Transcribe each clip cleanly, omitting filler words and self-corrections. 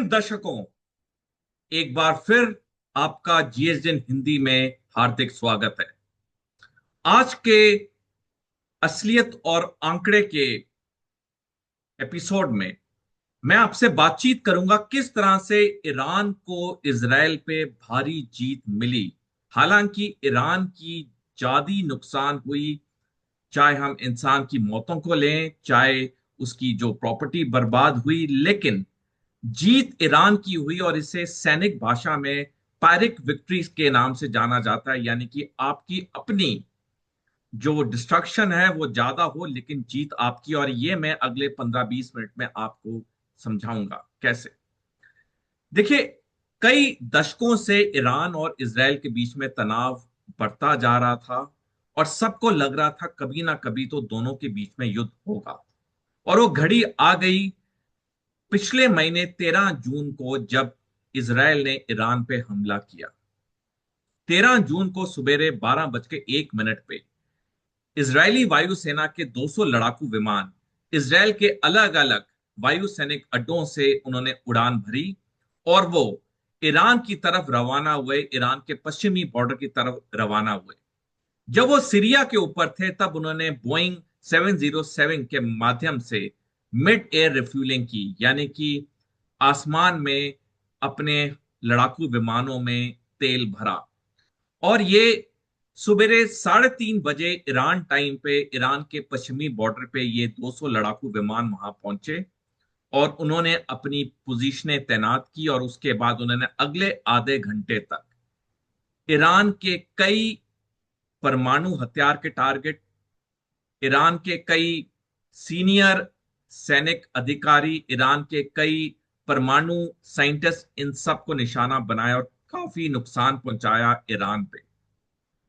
दर्शकों, एक बार फिर आपका जीएसएन हिंदी में हार्दिक स्वागत है। आज के असलियत और आंकड़े के एपिसोड में मैं आपसे बातचीत करूंगा किस तरह से ईरान को इजराइल पे भारी जीत मिली। हालांकि ईरान की जादी नुकसान हुई, चाहे हम इंसान की मौतों को लें, चाहे उसकी जो प्रॉपर्टी बर्बाद हुई, लेकिन जीत ईरान की हुई और इसे सैनिक भाषा में पायरिक विक्ट्रीज के नाम से जाना जाता है। यानी कि आपकी अपनी जो डिस्ट्रक्शन है वो ज्यादा हो, लेकिन जीत आपकी। और ये मैं अगले 15-20 मिनट में आपको समझाऊंगा कैसे। देखिए, कई दशकों से ईरान और इसराइल के बीच में तनाव बढ़ता जा रहा था और सबको लग रहा था कभी ना कभी तो दोनों के बीच में युद्ध होगा। और वो घड़ी आ गई पिछले महीने 13 जून को, जब इसराइल ने ईरान पे हमला किया। 13 जून को सुबेरे 12:01 पे इजरायली वायुसेना के 200 लड़ाकू विमान इसराइल के अलग अलग वायु सैनिक अड्डों से उन्होंने उड़ान भरी और वो ईरान की तरफ रवाना हुए, ईरान के पश्चिमी बॉर्डर की तरफ रवाना हुए। जब वो सीरिया के ऊपर थे तब उन्होंने बोइंग 707 के माध्यम से मिड एयर रिफ्यूलिंग की, यानी कि आसमान में अपने लड़ाकू विमानों में तेल भरा। और ये सुबेरे 3:30 बजे ईरान टाइम पे ईरान के पश्चिमी बॉर्डर पे ये 200 लड़ाकू विमान वहां पहुंचे और उन्होंने अपनी पोजीशनें तैनात की। और उसके बाद उन्होंने अगले आधे घंटे तक ईरान के कई परमाणु हथियार के टारगेट, ईरान के कई सीनियर सैनिक अधिकारी, ईरान के कई परमाणु साइंटिस्ट, इन सब को निशाना बनाया और काफी नुकसान पहुंचाया ईरान पे।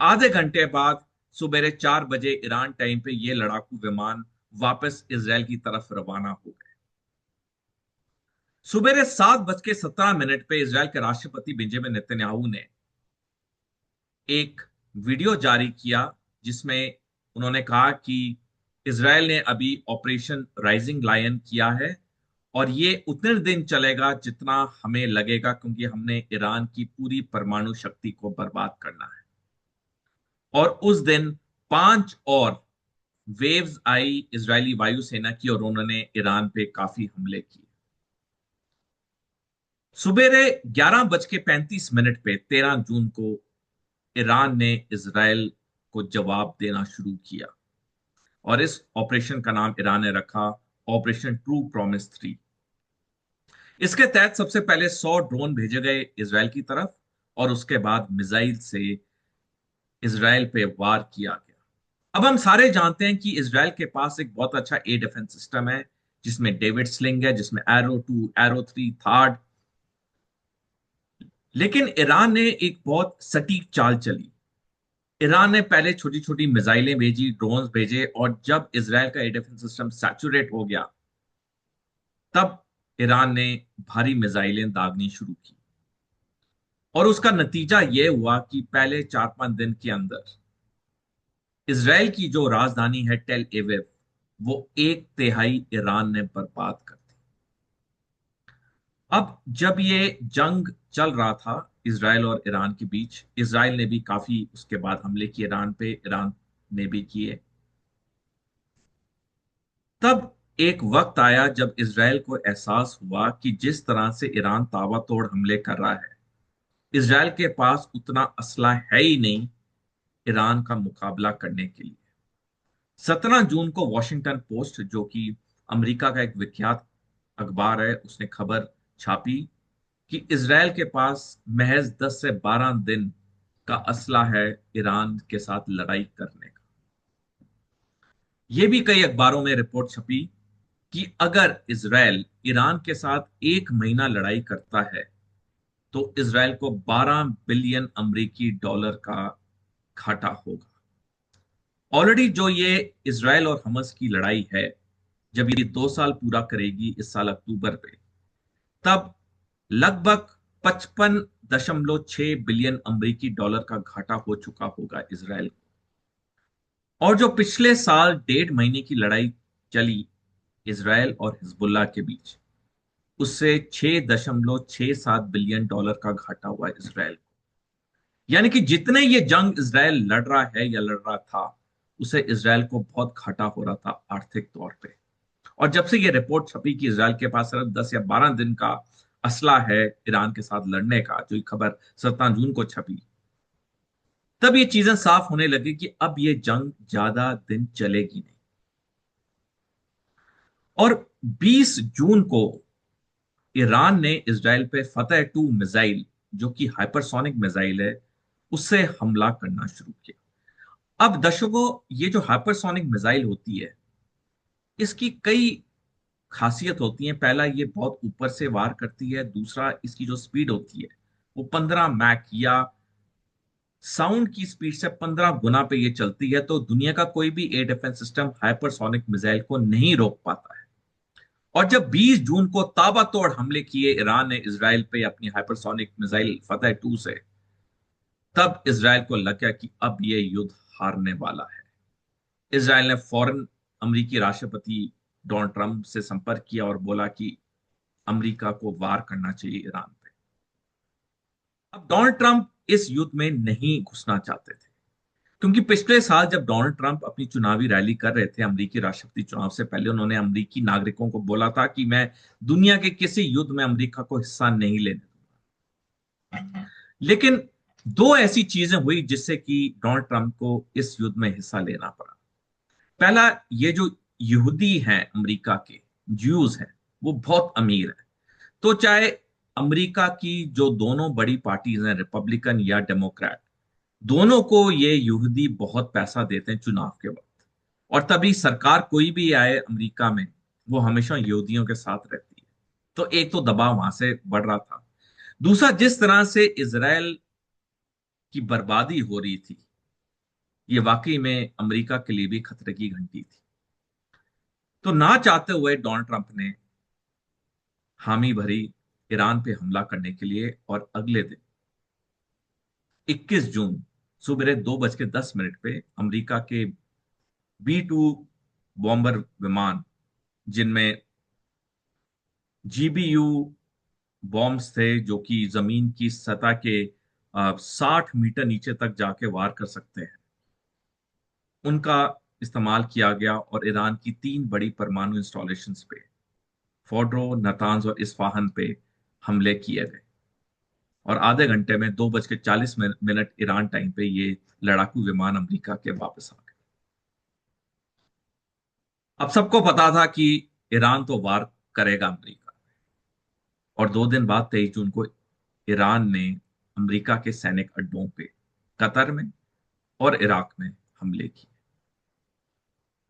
आधे घंटे बाद सुबह 4 बजे ईरान टाइम पे ये लड़ाकू विमान वापस इसराइल की तरफ रवाना हो गए। सुबह 7:17 पे इसराइल के राष्ट्रपति बेंजामिन नेतन्याहू ने एक वीडियो जारी किया जिसमें उन्होंने कहा कि इसराइल ने अभी ऑपरेशन राइजिंग लायन किया है और ये उतने दिन चलेगा जितना हमें लगेगा, क्योंकि हमने ईरान की पूरी परमाणु शक्ति को बर्बाद करना है। और उस दिन 5 और वेव्स आई इजरायली वायुसेना की और उन्होंने ईरान पे काफी हमले किए। सुबेरे 11:35 पे 13 जून को ईरान ने इसराइल को जवाब देना शुरू किया और इस ऑपरेशन का नाम ईरान ने रखा ऑपरेशन ट्रू प्रॉमिस 3। इसके तहत सबसे पहले 100 ड्रोन भेजे गए इसराइल की तरफ और उसके बाद मिसाइल से इसराइल पे वार किया गया। अब हम सारे जानते हैं कि इसराइल के पास एक बहुत अच्छा एयर डिफेंस सिस्टम है, जिसमें डेविड स्लिंग है, जिसमें एरो 2, एरो 3, थार्ड। लेकिन ईरान ने एक बहुत सटीक चाल चली। ईरान ने पहले छोटी छोटी मिसाइलें भेजी, ड्रोन्स भेजे, और जब इसराइल का एयर डिफेंस सिस्टम सैचुरेट हो गया तब ईरान ने भारी मिसाइलें दागनी शुरू की। और उसका नतीजा यह हुआ कि पहले 4-5 दिन के अंदर इसराइल की जो राजधानी है टेल एविव, वो 1/3 ईरान ने बर्बाद कर दी। अब जब ये जंग चल रहा था इसराइल और ईरान के बीच, इसराइल ने भी काफी उसके बाद हमले किए ईरान पे, ईरान ने भी किए। तब एक वक्त आया जब इसराइल को एहसास हुआ कि जिस तरह से ईरान ताबड़तोड़ हमले कर रहा है, इसराइल के पास उतना असला है ही नहीं ईरान का मुकाबला करने के लिए। 17 जून को वॉशिंगटन पोस्ट, जो कि अमेरिका का एक विख्यात अखबार है, उसने खबर छापी कि इसराइल के पास महज 10 से 12 दिन का असला है ईरान के साथ लड़ाई करने का। यह भी कई अखबारों में रिपोर्ट छपी कि अगर इसराइल ईरान के साथ 1 महीना लड़ाई करता है तो इसराइल को 12 बिलियन अमेरिकी डॉलर का घाटा होगा। ऑलरेडी जो ये इसराइल और हमास की लड़ाई है, जब ये 2 साल पूरा करेगी इस साल अक्टूबर पे, तब लगभग 55.6 बिलियन अमेरिकी डॉलर का घाटा हो चुका होगा इसराइल को। और जो पिछले साल 1.5 महीने की लड़ाई चली इसराइल और हिजबुल्लाह के बीच, उससे 6.67 बिलियन डॉलर का घाटा हुआ है इसराइल को। यानी कि जितने ये जंग इसराइल लड़ रहा है या लड़ रहा था, उसे इसराइल को बहुत घाटा हो रहा था आर्थिक तौर पे। और जब से ये रिपोर्ट छपी कि इसराइल के पास सिर्फ 10 या 12 दिन का असला है ईरान के साथ लड़ने का, जो ये खबर 17 जून को छपी, तब ये चीजें साफ होने लगी कि अब ये जंग ज्यादा दिन चलेगी नहीं। और 20 जून को ईरान ने इसराइल पे फतेह टू मिसाइल, जो कि हाइपरसोनिक मिसाइल है, उससे हमला करना शुरू किया। अब दर्शकों, ये जो हाइपरसोनिक मिसाइल होती है, इसकी कई खासियत होती है। पहला, ये बहुत ऊपर से वार करती है। दूसरा, इसकी जो स्पीड होती है वो 15 मैक या साउंड की स्पीड से 15 गुना पे ये चलती है। तो दुनिया का कोई भी air defence system hypersonic missile को नहीं रोक पाता है। और जब 20 जून को ताबड़तोड़ हमले किए ईरान ने इसराइल पे अपनी हाइपरसोनिक मिसाइल फतेह टू से, तब इसराइल को लग गया कि अब ये युद्ध हारने वाला है। इसराइल ने फौरन अमेरिकी राष्ट्रपति डोनाल्ड ट्रंप से संपर्क किया और बोला कि अमेरिका को वार करना चाहिए ईरान पे। अब डोनाल्ड ट्रंप इस युद्ध में नहीं घुसना चाहते थे, क्योंकि पिछले साल जब डोनाल्ड ट्रंप अपनी चुनावी रैली कर रहे थे अमेरिकी राष्ट्रपति चुनाव से पहले, उन्होंने अमेरिकी नागरिकों को बोला था कि मैं दुनिया के किसी युद्ध में अमेरिका को हिस्सा नहीं लेने दूंगा। लेकिन दो ऐसी चीजें हुई जिससे कि डोनाल्ड ट्रंप को इस युद्ध में हिस्सा लेना पड़ा। पहला, ये जो यहूदी हैं अमेरिका के, ज्यूज हैं, वो बहुत अमीर है। तो चाहे अमेरिका की जो दोनों बड़ी पार्टीज हैं, रिपब्लिकन या डेमोक्रेट, दोनों को ये यहूदी बहुत पैसा देते हैं चुनाव के वक्त। और तभी सरकार कोई भी आए अमेरिका में, वो हमेशा यहूदियों के साथ रहती है। तो एक तो दबाव वहां से बढ़ रहा था। दूसरा, जिस तरह से इसराइल की बर्बादी हो रही थी, ये वाकई में अमेरिका के लिए भी खतरे की घंटी थी। तो ना चाहते हुए डोनाल्ड ट्रंप ने हामी भरी ईरान पे हमला करने के लिए। और अगले दिन 21 जून सुबह 2:10 पे अमेरिका के B-2 बॉम्बर विमान, जिनमें GBU बॉम्ब्स थे, जो कि जमीन की सतह के 60 मीटर नीचे तक जाके वार कर सकते हैं, उनका इस्तेमाल किया गया और ईरान की 3 बड़ी परमाणु इंस्टॉलेशंस पे, फोर्डो, नतांज और इस्फाहान पे हमले किए गए। और आधे घंटे में 2:40 ईरान टाइम पे ये लड़ाकू विमान अमेरिका के वापस आ गए। अब सबको पता था कि ईरान तो वार करेगा अमेरिका। और 2 दिन बाद 23 जून को ईरान ने अमेरिका के सैनिक अड्डों पे कतर में और इराक में हमले किए।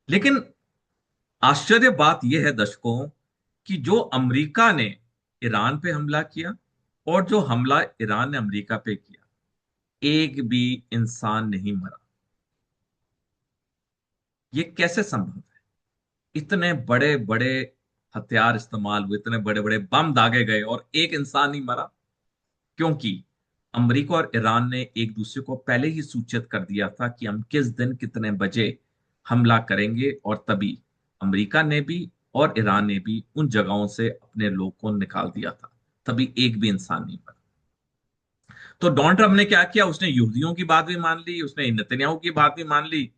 लेकिन आश्चर्य बात यह है दर्शकों, कि जो अमेरिका ने ईरान पे हमला किया और जो हमला ईरान ने अमेरिका पे किया, एक भी इंसान नहीं मरा। ये कैसे संभव है? इतने बड़े बड़े हथियार इस्तेमाल हुए, इतने बड़े बड़े बम दागे गए और एक इंसान नहीं मरा। क्योंकि अमेरिका और ईरान ने एक दूसरे को पहले ही सूचित कर दिया था कि हम किस दिन कितने बजे हमला करेंगे। और तभी अमेरिका ने भी और ईरान ने भी उन जगहों से अपने लोग को निकाल दिया था। तभी एक भी इंसान नहीं मरा। तो डोनाल्ड ट्रंप ने क्या किया? उसने यहूदियों की बात भी मान ली, उसने नेतन्याहू की बात भी मान ली,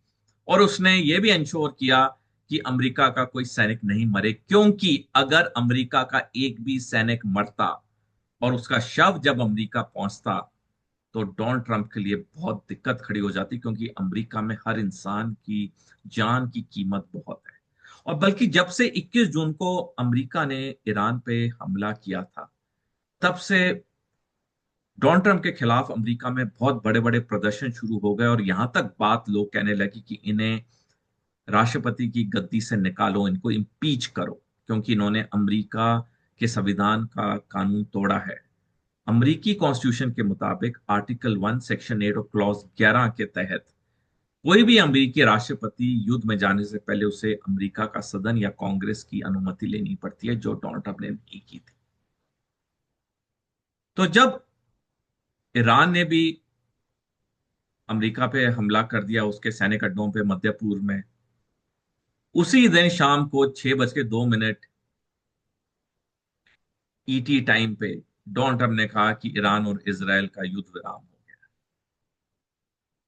और उसने ये भी इंश्योर किया कि अमेरिका का कोई सैनिक नहीं मरे। क्योंकि अगर अमेरिका का एक भी सैनिक मरता और उसका शव जब अमेरिका पहुंचता, तो डोनाल्ड ट्रंप के लिए बहुत दिक्कत खड़ी हो जाती, क्योंकि अमेरिका में हर इंसान की जान की कीमत बहुत है। और बल्कि जब से 21 जून को अमेरिका ने ईरान पे हमला किया था, तब से डोनाल्ड ट्रंप के खिलाफ अमेरिका में बहुत बड़े बड़े प्रदर्शन शुरू हो गए। और यहां तक बात लोग कहने लगे कि इन्हें राष्ट्रपति की गद्दी से निकालो, इनको इम्पीच करो, क्योंकि इन्होंने अमेरिका के संविधान का कानून तोड़ा है। अमेरिकी कॉन्स्टिट्यूशन के मुताबिक आर्टिकल 1 सेक्शन 8 और क्लॉज 11 के तहत कोई भी अमेरिकी राष्ट्रपति युद्ध में जाने से पहले उसे अमेरिका का सदन या कांग्रेस की अनुमति लेनी पड़ती है, जो डोनाल्ड ट्रंप ने नहीं की थी। तो जब ईरान ने भी अमेरिका पे हमला कर दिया उसके सैनिक अड्डों पे मध्य पूर्व में, उसी दिन शाम को 6:02 ईटी टाइम पे डोनाल्ड ट्रंप ने कहा कि ईरान और इसराइल का युद्ध विराम हो गया।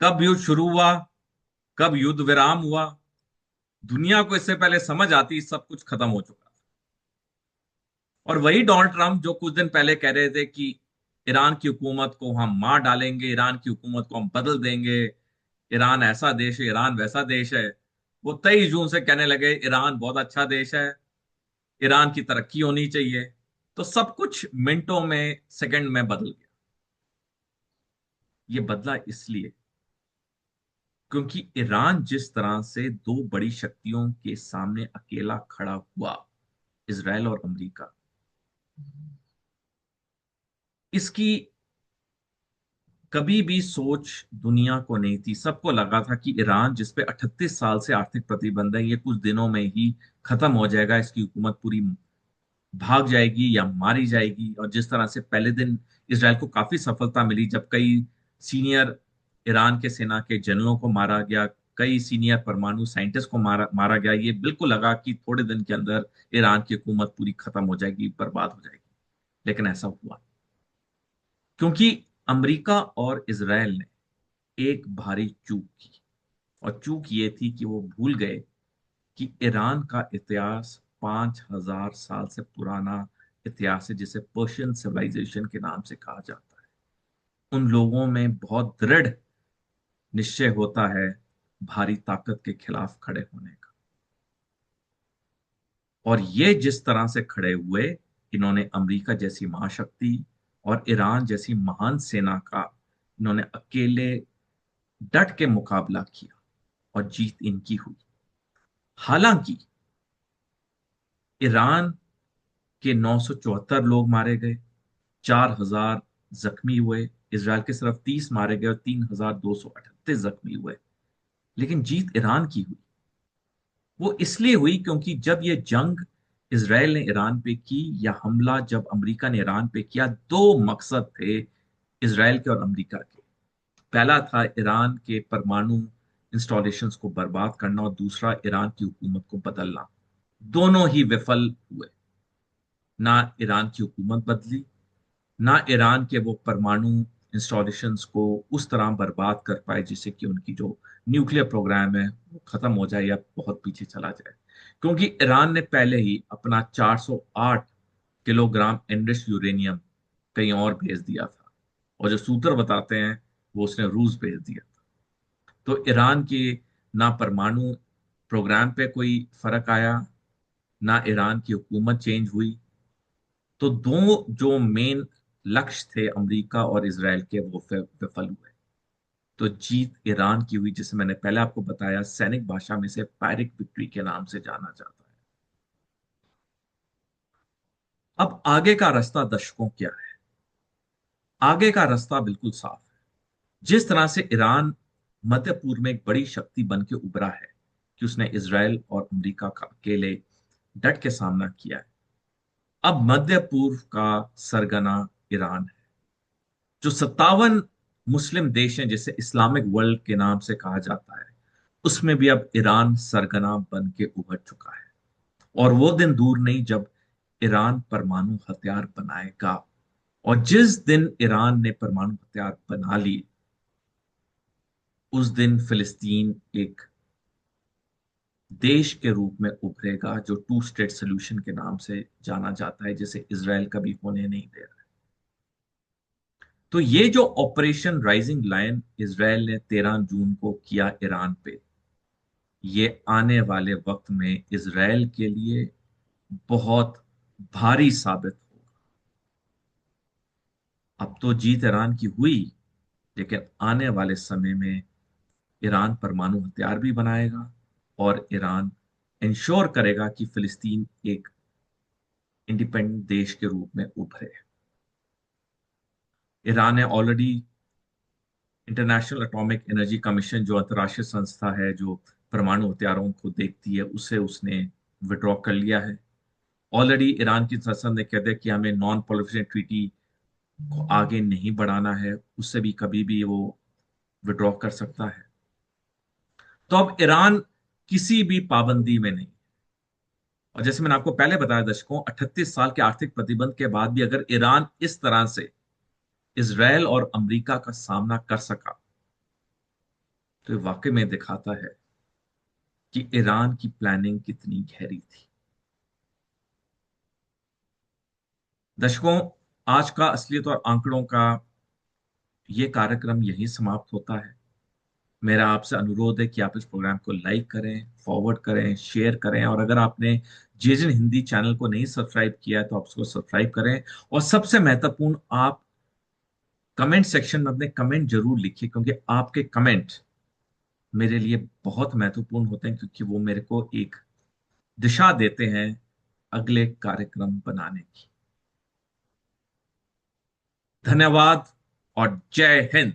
कब युद्ध शुरू हुआ, कब युद्ध विराम हुआ, दुनिया को इससे पहले समझ आती सब कुछ खत्म हो चुका। और वही डोनाल्ड ट्रंप जो कुछ दिन पहले कह रहे थे कि ईरान की हुकूमत को हम मार डालेंगे, ईरान की हुकूमत को हम बदल देंगे, ईरान ऐसा देश है, ईरान वैसा देश है, वो 23 जून से कहने लगे ईरान बहुत अच्छा देश है, ईरान की तरक्की होनी चाहिए। तो सब कुछ मिनटों में, सेकंड में बदल गया। ये बदला इसलिए क्योंकि ईरान जिस तरह से दो बड़ी शक्तियों के सामने अकेला खड़ा हुआ, इसराइल और अमेरिका, इसकी कभी भी सोच दुनिया को नहीं थी। सबको लगा था कि ईरान जिस पे 38 साल से आर्थिक प्रतिबंध है, ये कुछ दिनों में ही खत्म हो जाएगा, इसकी हुकूमत पूरी भाग जाएगी या मारी जाएगी। और जिस तरह से पहले दिन इसराइल को काफी सफलता मिली जब कई सीनियर ईरान के सेना के जनरलों को मारा गया, कई सीनियर परमाणु साइंटिस्ट को मारा मारा गया, ये बिल्कुल लगा कि थोड़े दिन के अंदर ईरान की हुकूमत पूरी खत्म हो जाएगी, बर्बाद हो जाएगी। लेकिन ऐसा हुआ क्योंकि अमेरिका और इसराइल ने एक भारी चूक की। और चूक ये थी कि वो भूल गए कि ईरान का इतिहास 5,000 साल से पुराना इतिहास है, जिसे पर्शियन सिविलाइजेशन के नाम से कहा जाता है। उन लोगों में बहुत दृढ़ निश्चय होता है भारी ताकत के खिलाफ खड़े होने का। और ये जिस तरह से खड़े हुए, इन्होंने अमेरिका जैसी महाशक्ति और ईरान जैसी महान सेना का इन्होंने अकेले डट के मुकाबला किया और जीत इनकी हुई। हालांकि ईरान के 974 लोग मारे गए, 4,000 जख्मी हुए। इसराइल के सिर्फ 30 मारे गए और 3,238 जख्मी हुए। लेकिन जीत ईरान की हुई। वो इसलिए हुई क्योंकि जब ये जंग इसराइल ने ईरान पे की, या हमला जब अमेरिका ने ईरान पे किया, दो मकसद थे इसराइल के और अमेरिका के। पहला था ईरान के परमाणु इंस्टॉलेशंस को बर्बाद करना और दूसरा ईरान की हुकूमत को बदलना। दोनों ही विफल हुए। ना ईरान की हुकूमत बदली, ना ईरान के वो परमाणु इंस्टॉलेशंस को उस तरह बर्बाद कर पाए जिससे कि उनकी जो न्यूक्लियर प्रोग्राम है वो खत्म हो जाए या बहुत पीछे चला जाए। क्योंकि ईरान ने पहले ही अपना 408 किलोग्राम एनरिच्ड यूरेनियम कहीं और भेज दिया था, और जो सूत्र बताते हैं वो उसने रूस भेज दिया था। तो ईरान की ना परमाणु प्रोग्राम पे कोई फर्क आया, ना ईरान की हुकूमत चेंज हुई। तो दो जो मेन लक्ष्य थे अमेरिका और इसराइल के, वो विफल हुए। तो जीत ईरान की हुई, जिसे मैंने पहले आपको बताया, सैनिक भाषा में से पायरिक विक्ट्री के नाम से जाना जाता है। अब आगे का रास्ता दर्शकों क्या है? आगे का रास्ता बिल्कुल साफ है। जिस तरह से ईरान मध्य पूर्व में एक बड़ी शक्ति बन के उभरा है कि उसने इसराइल और अमेरिका का अकेले डट के सामना किया है, अब मध्य पूर्व का सरगना ईरान है। जो 57 मुस्लिम देश हैं जिसे इस्लामिक वर्ल्ड के नाम से कहा जाता है, उसमें भी अब ईरान सरगना बन के उभर चुका है। और वो दिन दूर नहीं जब ईरान परमाणु हथियार बनाएगा। और जिस दिन ईरान ने परमाणु हथियार बना लिए, उस दिन फिलिस्तीन एक देश के रूप में उभरेगा जो टू स्टेट सोल्यूशन के नाम से जाना जाता है, जिसे इसराइल कभी होने नहीं दे रहा। तो ये जो ऑपरेशन राइजिंग लायन इसराइल ने 13 जून को किया ईरान पे, ये आने वाले वक्त में इसराइल के लिए बहुत भारी साबित होगा। अब तो जीत ईरान की हुई, लेकिन आने वाले समय में ईरान परमाणु हथियार भी बनाएगा और ईरान इंश्योर करेगा कि फिलिस्तीन एक इंडिपेंडेंट देश के रूप में उभरे। ईरान ने already international atomic energy commission, जो अंतर्राष्ट्रीय संस्था है जो परमाणु हथियारों को देखती है, उसे उसने विड्रॉ कर लिया है। ऑलरेडी ईरान की संसद ने कह दिया कि हमें नॉन प्रोलिफरेशन ट्रीटी को आगे नहीं बढ़ाना है, उससे भी कभी भी वो विड्रॉ कर सकता है। तो अब ईरान किसी भी पाबंदी में नहीं। और जैसे मैंने आपको पहले बताया दर्शकों, 38 साल के आर्थिक प्रतिबंध के बाद भी अगर ईरान इस तरह से इसराइल और अमेरिका का सामना कर सका, तो ये वाकई में दिखाता है कि ईरान की प्लानिंग कितनी गहरी थी। दर्शकों, आज का असलियत और आंकड़ों का ये कार्यक्रम यहीं समाप्त होता है। मेरा आपसे अनुरोध है कि आप इस प्रोग्राम को लाइक करें, फॉरवर्ड करें, शेयर करें, और अगर आपने जेजन हिंदी चैनल को नहीं सब्सक्राइब किया है तो आप उसको सब्सक्राइब करें। और सबसे महत्वपूर्ण, आप कमेंट सेक्शन में अपने कमेंट जरूर लिखिए, क्योंकि आपके कमेंट मेरे लिए बहुत महत्वपूर्ण होते हैं, क्योंकि वो मेरे को एक दिशा देते हैं अगले कार्यक्रम बनाने की। धन्यवाद और जय हिंद।